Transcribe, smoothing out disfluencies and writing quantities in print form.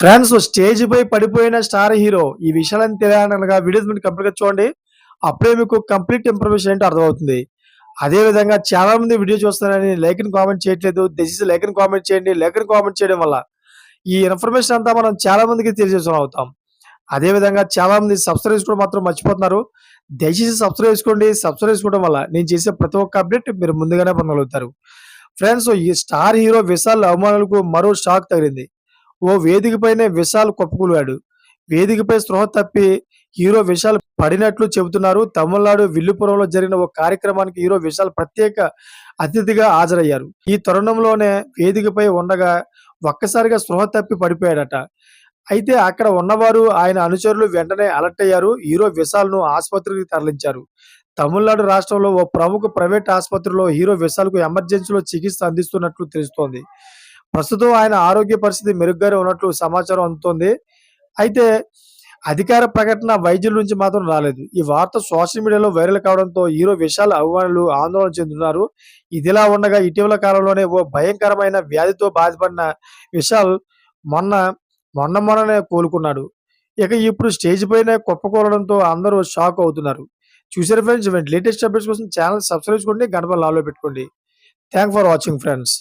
Friends stage పై పడిపోయిన star hero ఈ విషయాలను తెలియాలనగా వీడియోస్ మీరు కంప్లీట్‌గా చూడండి. అప్పుడే మీకు కంప్లీట్ ఇన్ఫర్మేషన్ ఏంటో అర్థమవుతుంది. అదే విధంగా చాలా మంది వీడియో చూస్తున్నారని లైక్ అండ్ కామెంట్ చేయట్లేదు. దయచేసి లైక్ అండ్ కామెంట్ చేయండి. లైక్ అండ్ కామెంట్ చేయడం వల్ల ఈ ఇన్ఫర్మేషన్ అంతా మనం చాలా మందికి తెలియజేసేవాళ్ళం అవుతాం. అదే విధంగా చాలా మంది సబ్స్క్రైబ్ చేసుకోవడం మాత్రం మర్చిపోతున్నారు. దయచేసి సబ్స్క్రైబ్ చేసుకోండి. సబ్స్క్రైబ్ చేసుకోవడం వల్ల నేను చేసే ప్రతి ఒక్క అప్డేట్ మీరు ముందుగానే పొందగలుగుతారు. ఫ్రెండ్స్ ఈ స్టార్ హీరో విశాల్ అభిమానులకు మరో షాక్ తగిలింది. ఓ వేదికపైనే విశాల్ కుప్పకూలాడు. వేదికపై స్పృహ తప్పి హీరో విశాల్ పడినట్లు చెబుతున్నారు. తమిళనాడు విల్లుపురంలో జరిగిన ఓ కార్యక్రమానికి హీరో విశాల్ ప్రత్యేక అతిథిగా హాజరయ్యారు. ఈ తరుణంలోనే వేదికపై ఉండగా ఒక్కసారిగా స్పృహ తప్పి పడిపోయాడట. అయితే అక్కడ ఉన్నవారు ఆయన అనుచరులు వెంటనే అలర్ట్ అయ్యారు. హీరో విశాల్‌ను ఆసుపత్రికి తరలించారు. తమిళనాడు రాష్ట్రంలో ఓ ప్రముఖ ప్రైవేట్ ఆసుపత్రిలో హీరో విశాల్‌కు ఎమర్జెన్సీలో చికిత్స అందిస్తున్నట్లు తెలుస్తోంది. ప్రస్తుతం ఆయన ఆరోగ్య పరిస్థితి మెరుగ్గానే ఉన్నట్లు సమాచారం అందుతోంది. అయితే అధికార ప్రకటన వైద్యుల నుంచి మాత్రం రాలేదు. ఈ వార్త సోషల్ మీడియాలో వైరల్ కావడంతో హీరో విశాల్ అభిమానులు ఆందోళన చెందుతున్నారు. ఇదిలా ఉండగా ఇటీవల కాలంలోనే ఓ భయంకరమైన వ్యాధితో బాధపడిన విశాల్ మొన్న మొన్ననే కోలుకున్నాడు. ఇక ఇప్పుడు స్టేజ్ పైనే కుప్పకూలడంతో అందరూ షాక్ అవుతున్నారు. చూసారా ఫ్రెండ్స్, ఇలాంటి లేటెస్ట్ అప్డేట్స్ కోసం ఛానల్ సబ్స్క్రైబ్ చేసుకోండి. గంట పైన ఆల్‌లో పెట్టుకోండి. Thanks for watching friends.